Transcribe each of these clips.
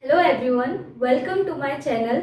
Hello everyone, welcome to my channel.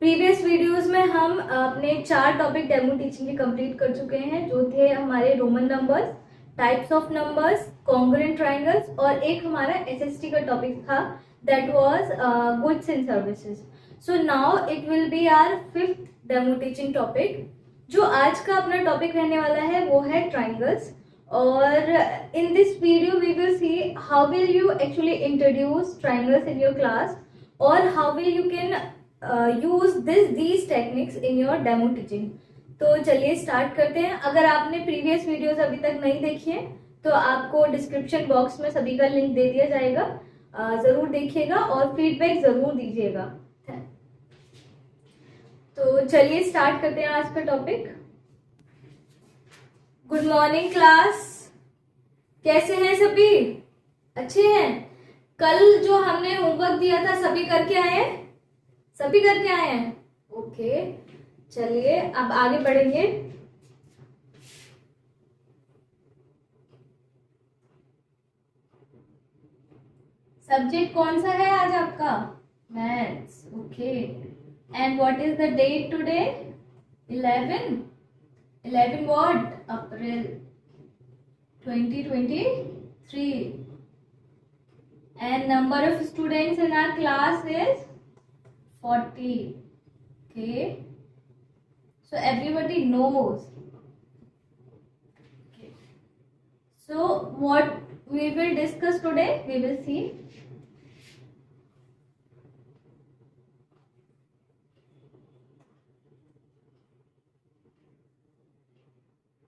Previous videos में हम अपने 4 टॉपिक डेमो टीचिंग के कंप्लीट कर चुके हैं, जो थे हमारे Roman numbers, types of numbers, congruent triangles और एक हमारा एसएसटी का टॉपिक था that was goods and services. So now it will be our 5th demo teaching topic. जो आज का अपना टॉपिक रहने वाला है वो है ट्रायंगल्स। और in this video we will see how will you actually introduce triangles in your class or how will you can use these techniques in your demo teaching। तो चलिए स्टार्ट करते हैं। अगर आपने प्रीवियस वीडियोस अभी तक नहीं देखी है तो आपको डिस्क्रिप्शन बॉक्स में सभी का लिंक दे दिया जाएगा, जरूर देखिएगा और फीडबैक जरूर दीजिएगा। तो चलिए स्टार्ट करते हैं आज का टॉपिक। गुड मॉर्निंग क्लास, कैसे हैं सभी? अच्छे हैं? कल जो हमने होमवर्क दिया था सभी करके आए हैं? सभी करके आए हैं? ओके, चलिए अब आगे बढ़ेंगे। सब्जेक्ट कौन सा है आज आपका? Maths. Okay, and what is the date today? 11 what? April 2023 and number of students in our class is 40. Okay, so everybody knows. Okay, so what we will discuss today, we will see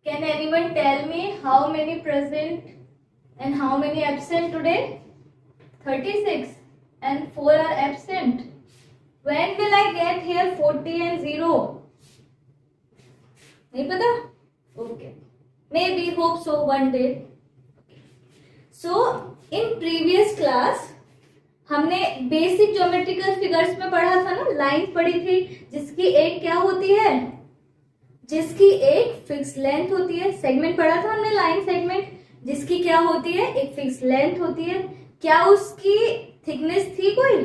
can anyone tell me how many present and how many absent today? 36 and 4 are absent. When will I get here 40 and 0? नहीं पता? Okay, maybe hope so one day. So in previous class हमने basic geometrical figures में पढ़ा था ना, line पढ़ी थी जिसकी एक क्या होती है, जिसकी एक फिक्स लेंथ होती है। सेगमेंट पढ़ा था हमने, लाइन सेगमेंट, जिसकी क्या होती है, एक फिक्स लेंथ होती है। क्या उसकी थिकनेस थी? कोई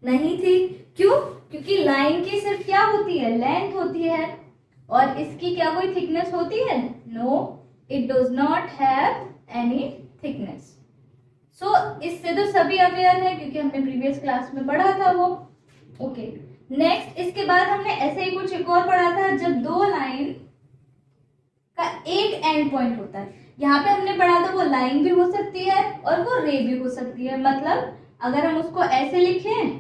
नहीं थी। क्यों? क्योंकि लाइन की सिर्फ क्या होती है, लेंथ होती है, और इसकी क्या कोई थिकनेस होती है? No, it does not have any thickness. So इससे तो सभी अवेयर है क्योंकि हमने प्रीवियस क्लास में पढ़ा था वो। ओके, नेक्स्ट इसके बाद हमने ऐसे ही कुछ एक और पढ़ा था, जब दो लाइन का एक एंड पॉइंट होता है। यहाँ पे हमने पढ़ा था वो लाइन भी हो सकती है और वो रे भी हो सकती है। मतलब अगर हम उसको ऐसे लिखें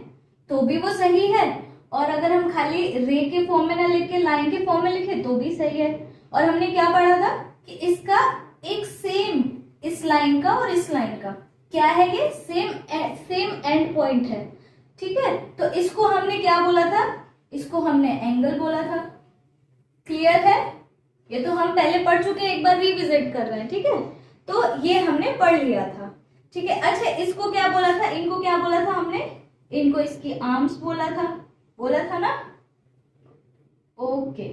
तो भी वो सही है, और अगर हम खाली रे के फॉर्म में ना लिख के लाइन के फॉर्म में लिखे तो भी सही है। और हमने क्या पढ़ा था कि इसका एक सेम, इस लाइन का और इस लाइन का क्या है, ये सेम एंड पॉइंट है। ठीक है, तो इसको हमने क्या बोला था? इसको हमने एंगल बोला था। क्लियर है? ये तो हम पहले पढ़ चुके हैं, एक बार रिविजिट कर रहे हैं। ठीक है, तो ये हमने पढ़ लिया था। ठीक है, अच्छा इसको क्या बोला था, इनको क्या बोला था हमने? इनको इसकी आर्म्स बोला था ना। ओके,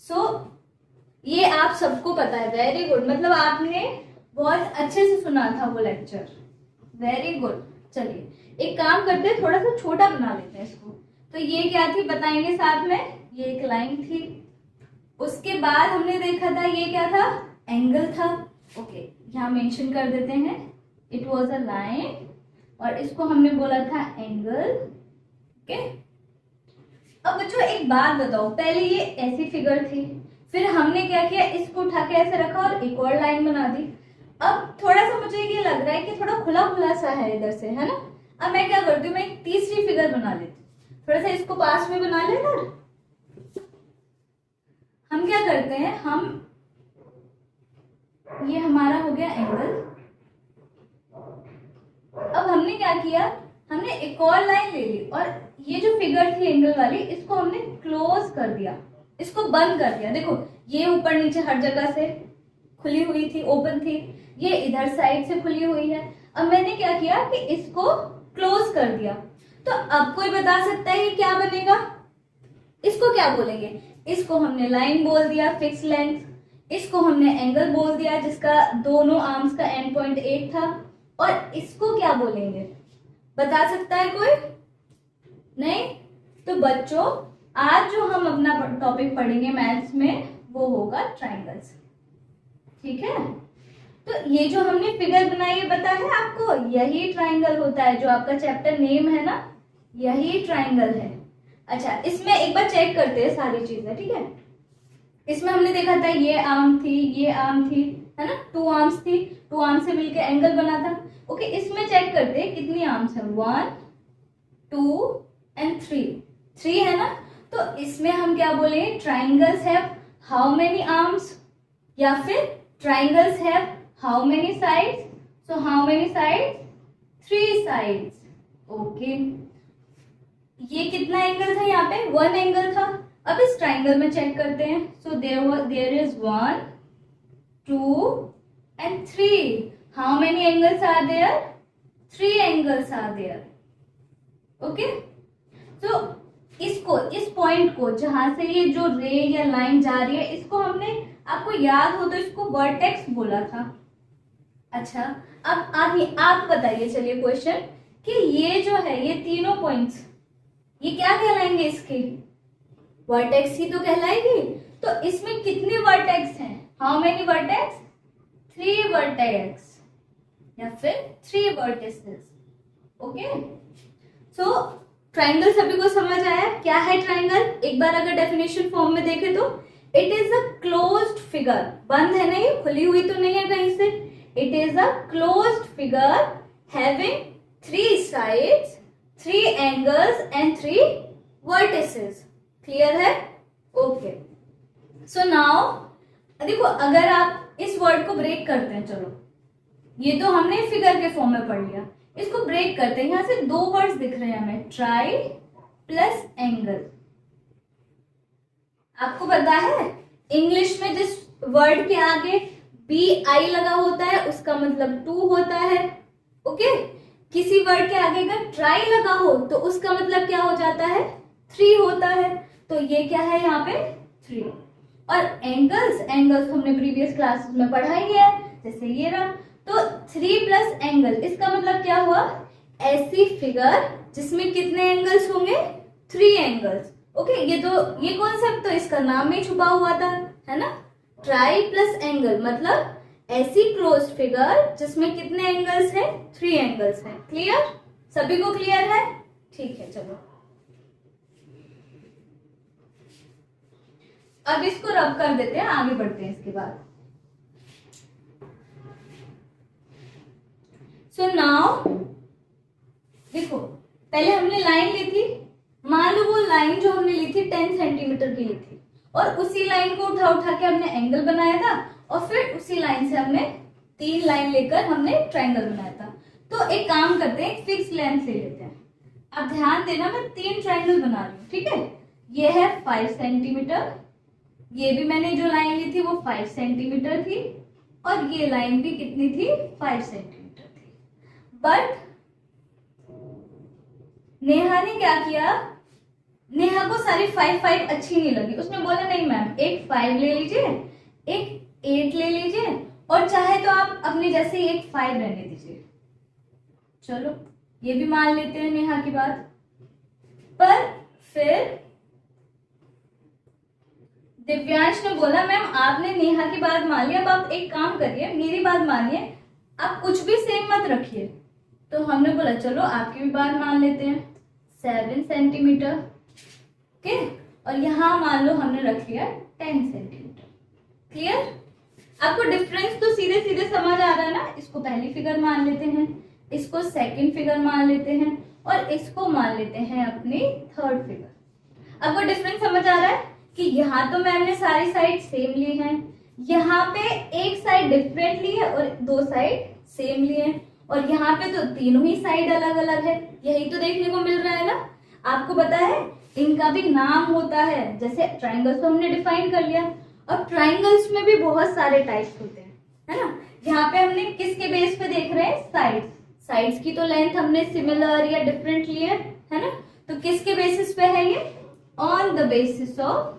सो ये आप सबको पता है। वेरी गुड, मतलब आपने बहुत अच्छे से सुना था वो लेक्चर। Very good. चलिए एक काम करते हैं, थोड़ा सा छोटा बना लेते हैं इसको। तो ये क्या थी बताएंगे साथ में? ये एक लाइन थी। उसके बाद हमने देखा था ये क्या था, एंगल था। ओके, यहाँ मेंशन कर देते हैं, इट वाज अ लाइन, और इसको हमने बोला था एंगल। ओके, अब बच्चों एक बात बताओ, पहले ये ऐसी फिगर थी, फिर हमने क्या किया, इसको उठा के ऐसे रखा और एक और लाइन बना दी। अब थोड़ा सा मुझे ये लग रहा है कि थोड़ा खुला खुला सा है इधर से, है ना। अब मैं क्या करती हूँ, मैं एक तीसरी फिगर बना लेती हूँ, थोड़ा सा इसको पास में बना लेना। हम क्या करते हैं, हम ये हमारा हो गया एंगल। अब हमने क्या किया, हमने एक और लाइन ले ली और ये जो फिगर थी एंगल वाली, इसको हमने क्लोज कर दिया, इसको बंद कर दिया। देखो ये ऊपर नीचे हर जगह से खुली हुई थी, ओपन थी, ये इधर साइड से खुली हुई है। अब मैंने क्या किया कि इसको क्लोज कर दिया। तो अब कोई बता सकता है क्या बनेगा? इसको क्या बोलेंगे? इसको हमने लाइन बोल दिया, फिक्स लेंथ। इसको हमने एंगल बोल दिया जिसका दोनों आर्म्स का एंड पॉइंट एक था। और इसको क्या बोलेंगे? बता सकता है कोई? नहीं? तो बच्चों आज जो हम अपना टॉपिक पढ़ेंगे मैथ्स में वो होगा ट्राइंगल्स। ठीक है, तो ये जो हमने फिगर बनाई है पता है आपको, यही ट्राइंगल होता है, जो आपका चैप्टर नेम है ना यही ट्राइंगल है। अच्छा, इसमें एक बार चेक करते हैं सारी चीजें। ठीक है, इसमें हमने देखा था ये आर्म थी, ये आर्म थी, है ना, 2 आर्म्स थी, 2 आर्म से मिलकर एंगल बना था। ओके, इसमें चेक करते हैं कितनी आर्म्स है, 1 2 एंड 3 है ना। तो इसमें हम क्या बोले, triangles have how many arms, या फिर triangles have how many sides, so how many sides, 3 sides. Okay, ये कितना एंगल था, यहाँ पे 1 एंगल था। अब इस ट्राइंगल में चेक करते हैं, so there is 1 2 and 3, how many angles are there, 3 angles are there. Okay, तो इसको, इस पॉइंट को जहां से ये जो रे या लाइन जा रही है, इसको हमने, आपको याद हो तो इसको वर्टेक्स बोला था। अच्छा, अब आप बताइए, चलिए क्वेश्चन, कि ये जो है ये तीनों पॉइंट्स ये क्या कहलाएंगे, इसके वर्टेक्स ही तो कहलाएगी। तो इसमें कितने वर्टेक्स हैं, हाउ मेनी वर्टेक्स, 3 वर्टेक्स या फिर 3 वर्टिसेस। ओके, सो ट्राइंगल सभी को समझ आया क्या है ट्राइंगल? एक बार अगर डेफिनेशन फॉर्म में देखें तो it is a closed figure, बंद है नहीं, खुली हुई तो नहीं है कहीं से। It is a closed figure having 3 sides, 3 angles and 3 vertices. Clear है? ओके, सो नाउ देखो, अगर आप इस वर्ड को ब्रेक करते हैं, चलो ये तो हमने फिगर के फॉर्म में पढ़ लिया, इसको ब्रेक करते हैं। यहां से 2 वर्ड्स दिख रहे हैं हमें, ट्राई प्लस एंगल। आपको पता है इंग्लिश में जिस वर्ड के आगे BI लगा होता है उसका मतलब 2 होता है। ओके, किसी वर्ड के आगे अगर ट्राई लगा हो तो उसका मतलब क्या हो जाता है, 3 होता है। तो ये क्या है यहाँ पे, 3। और एंगल्स हमने प्रीवियस क्लासेस में पढ़ा ही है, जैसे ये रहा। तो 3 प्लस एंगल, इसका मतलब क्या हुआ, ऐसी फिगर जिसमें कितने एंगल्स होंगे, 3 एंगल्स। ओके, ये कॉन्सेप्ट तो इसका नाम में छुपा हुआ था, है ना। ट्राई प्लस एंगल मतलब ऐसी क्लोज फिगर जिसमें कितने एंगल्स हैं, 3 एंगल्स हैं। क्लियर? सभी को क्लियर है? ठीक है, चलो अब इसको रब कर देते हैं, आगे बढ़ते हैं इसके बाद। सो नाउ देखो, पहले हमने लाइन ली थी, मान लो वो लाइन जो हमने ली थी 10 सेंटीमीटर की ली थी, और उसी लाइन को उठा के हमने एंगल बनाया था, और फिर उसी लाइन से हमने 3 लाइन लेकर हमने ट्रायंगल बनाया था। तो एक काम करते हैं, एक फिक्स लेंथ ले लेते हैं। अब ध्यान देना, मैं 3 ट्रायंगल बना रही हूँ, ठीक है। ये है 5 सेंटीमीटर, ये भी मैंने जो लाइन ली थी वो 5 सेंटीमीटर थी, और ये लाइन भी कितनी थी, 5 सेंटीमीटर थी। बट नेहा ने क्या किया, नेहा को सारी 5 अच्छी नहीं लगी, उसने बोला नहीं मैम, एक 5 ले लीजिए, एक 8 ले लीजिए, और चाहे तो आप अपने जैसे ही एक 5 रहने दीजिए। चलो ये भी मान लेते हैं नेहा की बात। पर फिर दिव्यांश ने बोला मैम आपने नेहा की बात मान ली, अब आप एक काम करिए, मेरी बात मानिए, आप कुछ भी सेम मत रखिए। तो हमने बोला चलो आपकी भी बात मान लेते हैं, 7 सेंटीमीटर, ओके, और यहां मान लो हमने रख लिया 10 सेंटीमीटर। क्लियर? आपको डिफरेंस तो सीधे सीधे समझ आ रहा है ना। इसको पहली फिगर मान लेते हैं, इसको सेकंड फिगर मान लेते हैं, और इसको मान लेते हैं अपनी थर्ड फिगर। आपको डिफरेंस समझ आ रहा है कि यहाँ तो मैम ने सारी साइड सेम ली है, यहाँ पे एक साइड डिफरेंट ली है और 2 साइड सेम ली है, और यहाँ पे तो तीनों ही साइड अलग अलग है। यही तो देखने को मिल रहा है ना। आपको पता है इनका भी नाम होता है, जैसे ट्राइंगल्स तो हमने डिफाइन कर लिया, और ट्राइंगल्स में भी बहुत सारे टाइप्स होते हैं, है ना। यहाँ पे हमने किसके बेस पे देख रहे हैं, साइड्स। साइड्स की तो लेंथ हमने सिमिलर या डिफरेंट ली है ना। तो किसके बेसिस पे है ये, on the basis of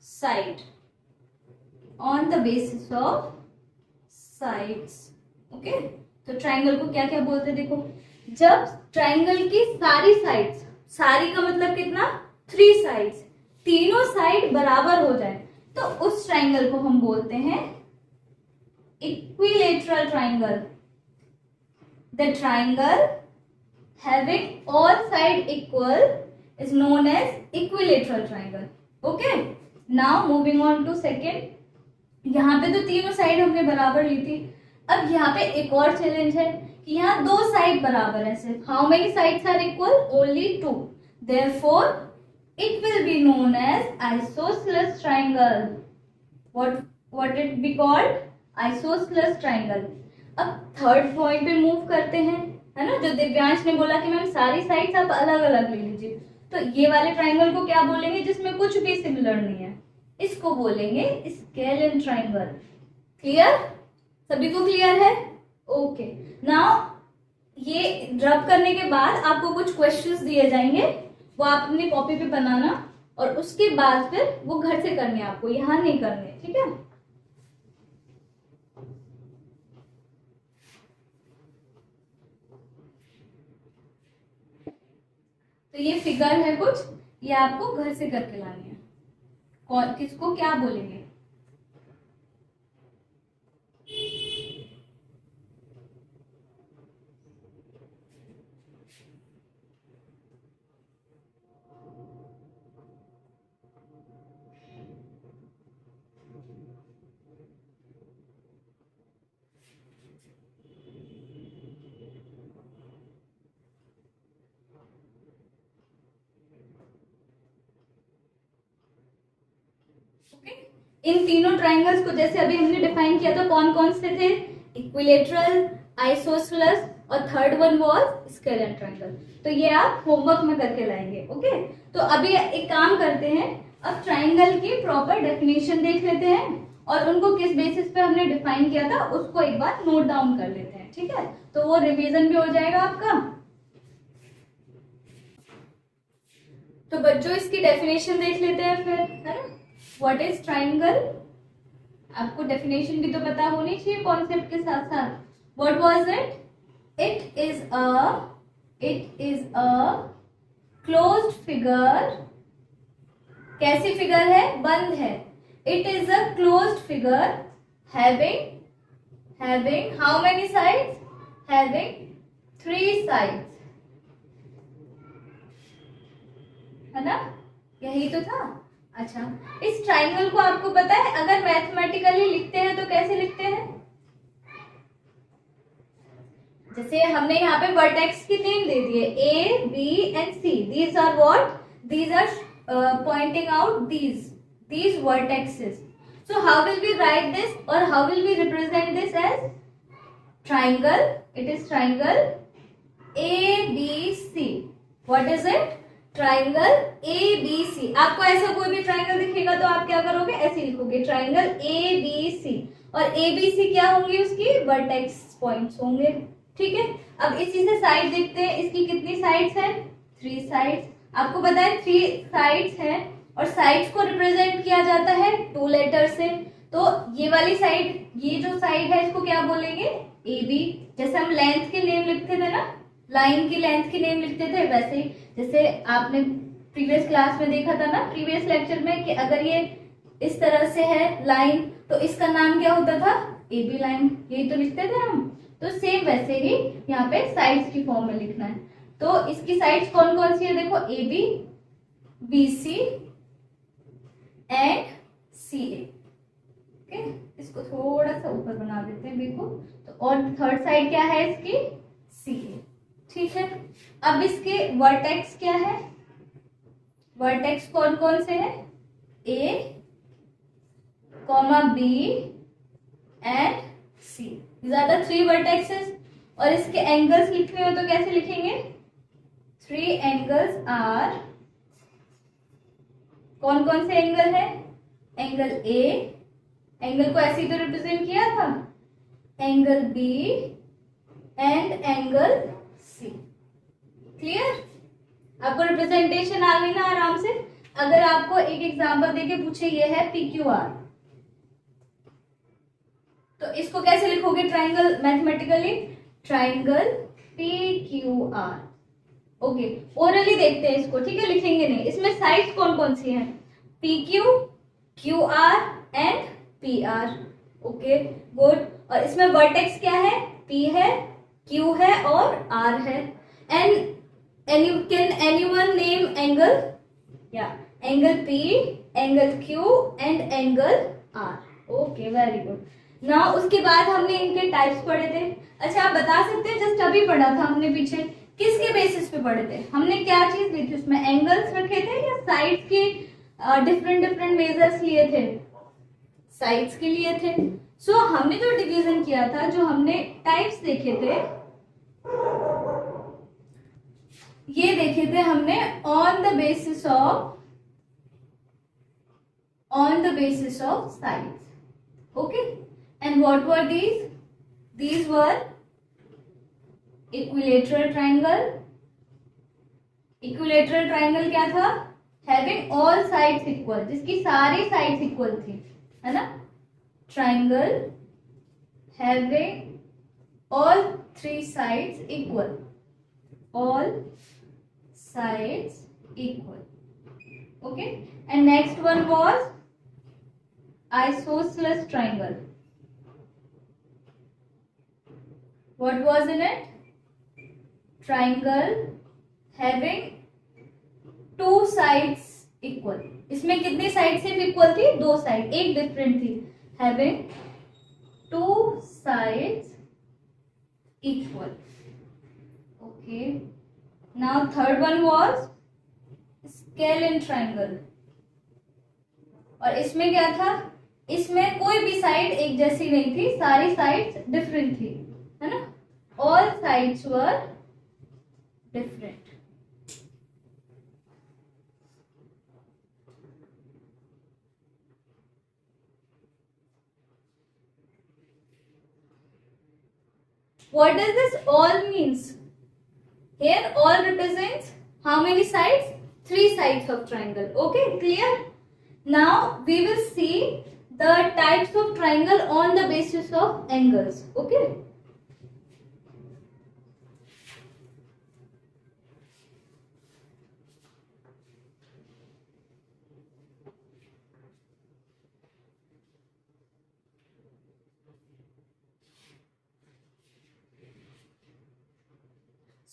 side, on the basis of sides. Okay, तो ट्राइंगल को क्या क्या बोलते हैं देखो, जब ट्राइंगल की सारी साइड्स, सारी का मतलब कितना, 3 साइड्स, तीनों साइड बराबर हो जाए तो उस ट्राइंगल को हम बोलते हैं equilateral triangle. The triangle having all side equal is known as equilateral triangle. Okay, now moving on to second. यहाँ पे तो तीनों साइड हमने बराबर ली थी, अब यहाँ पे एक और चैलेंज है कि यहाँ दो साइड बराबर है सिर्फ। How many sides are equal? Only 2, therefore it will be known as isosceles triangle. what it be called? Isosceles triangle. अब थर्ड पॉइंट पे मूव करते हैं, है ना, जो दिव्यांश ने बोला कि मैम सारी साइड्स आप अलग अलग ले लीजिए, तो ये वाले ट्राइंगल को क्या बोलेंगे जिसमें कुछ भी सिमिलर नहीं है? इसको बोलेंगे स्केलियन ट्राइंगल। क्लियर? सभी को क्लियर है? ओके, नाउ ये ड्रॉप करने के बाद आपको कुछ क्वेश्चंस दिए जाएंगे, वो आप अपनी कॉपी पे बनाना और उसके बाद फिर वो घर से करने, आपको यहाँ नहीं करने, ठीक है? तो ये फिगर है कुछ, ये आपको घर से करके लानी है। कौन किसको क्या बोलेंगे? इन तीनों ट्राइंगल्स को जैसे अभी हमने डिफाइन किया था, कौन कौन से थे? इक्विलेटरल, आइसोसेलेस और third one was scalene triangle. तो ये आप होमवर्क में करके लाएंगे। ओके, तो अभी एक काम करते हैं, अब ट्राइंगल की प्रॉपर डेफिनेशन देख लेते हैं और उनको किस बेसिस पे हमने डिफाइन किया था उसको एक बार नोट डाउन कर लेते हैं, ठीक है? तो वो रिवीजन भी हो जाएगा आपका। तो बच्चों इसकी डेफिनेशन देख लेते हैं फिर, है ना? What is triangle? आपको डेफिनेशन भी तो पता होनी चाहिए कॉन्सेप्ट के साथ साथ। What was it? It is a closed figure. कैसी फिगर है? बंद है। It is a closed figure having how many sides? Having 3 sides, है ना? यही तो था। अच्छा, इस ट्राइंगल को आपको पता है अगर मैथमेटिकली लिखते हैं तो कैसे लिखते हैं? जैसे हमने यहाँ पे वर्टेक्स की नेम दे दिए A, B and C. These are what? These are pointing out these vertexes. So how will we write this or how will we represent this as triangle? It is triangle ABC. What is it? Triangle ABC। आपको ऐसा कोई भी triangle दिखेगा तो आप क्या करोगे? ऐसे लिखोगे ट्राइंगल ABC, और ABC क्या होंगे? उसकी वर्टेक्स पॉइंट्स होंगे, ठीक है? अब इसी से साइड देखते हैं, इसकी कितनी साइड्स हैं? 3 साइड्स। आपको पता है 3 साइड्स हैं और साइड्स को रिप्रेजेंट किया जाता है 2 लेटर से। तो ये वाली साइड, ये जो साइड है इसको क्या बोलेंगे? AB। जैसे हम लेंथ के नेम लिखते थे ना, लाइन की लेंथ की नेम लिखते थे, वैसे ही जैसे आपने प्रीवियस क्लास में देखा था ना, प्रीवियस लेक्चर में, कि अगर ये इस तरह से है लाइन तो इसका नाम क्या होता था? AB line. यही तो लिखते थे हम। तो सेम वैसे ही यहाँ पे साइड्स की फॉर्म में लिखना है। तो इसकी साइड्स कौन कौन सी है? देखो AB, BC and CA। Okay, इसको थोड़ा सा ऊपर बना देते हैं B को। तो और थर्ड साइड क्या है इसकी? CA, ठीक है? अब इसके वर्टेक्स क्या है? वर्टेक्स कौन कौन से हैं? A, B and C। These are the 3 vertices। और इसके एंगल्स लिखने हो तो कैसे लिखेंगे? 3 एंगल्स आर, कौन कौन से एंगल है? एंगल A, एंगल को ऐसे ही तो रिप्रेजेंट किया था, angle B and angle C। Clear? आपको रिप्रेजेंटेशन आ गई ना आराम से? अगर आपको एक एग्जांपल देके पूछे ये है PQR, तो इसको कैसे लिखोगे triangle mathematically? Triangle PQR। Okay, orally देखते हैं इसको, ठीक है, लिखेंगे नहीं। इसमें साइड्स कौन कौन सी हैं? PQ, QR and PR। Okay good. और इसमें वर्टेक्स क्या है? P है, Q है और R है। And can anyone name angle? Yeah, angle P, angle Q and angle R. Okay, very good. Now उसके बाद हमने इनके टाइप्स पढ़े थे। अच्छा, आप बता सकते हैं, जस्ट अभी पढ़ा था हमने पीछे, किसके बेसिस पे पढ़े थे? हमने क्या चीज ली थी उसमें? एंगल्स रखे थे या साइड्स के डिफरेंट डिफरेंट मेजर्स लिए थे? साइड्स के लिए थे। सो हमने जो डिवीजन किया था, जो हमने टाइप्स देखे थे, ये देखे थे हमने on the basis of sides. Okay, and what were these were equilateral triangle. Equilateral triangle क्या था? हैविंग ऑल साइड्स इक्वल, जिसकी सारी साइड्स इक्वल थी, है ना। Triangle having all three sides equal, all sides equal. Okay, and next one was isosceles triangle. What was in it? Triangle having two sides equal. इसमें कितनी side सिर्फ equal थी? दो साइड, एक डिफरेंट थी। having two sides equal. Okay, now third one was scalene triangle। और इसमें क्या था? इसमें कोई भी साइड एक जैसी नहीं थी, सारी साइड्स डिफरेंट थी, है ना। All sides were different. What does this all means? Here all represents how many sides? Three sides of triangle. Okay, clear? Now we will see the types of triangle on the basis of angles. Okay.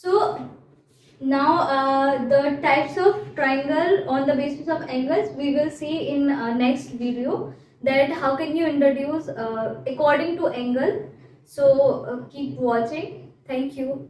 So now the types of triangle on the basis of angles we will see in next video, that how can you introduce according to angle. So keep watching. Thank you.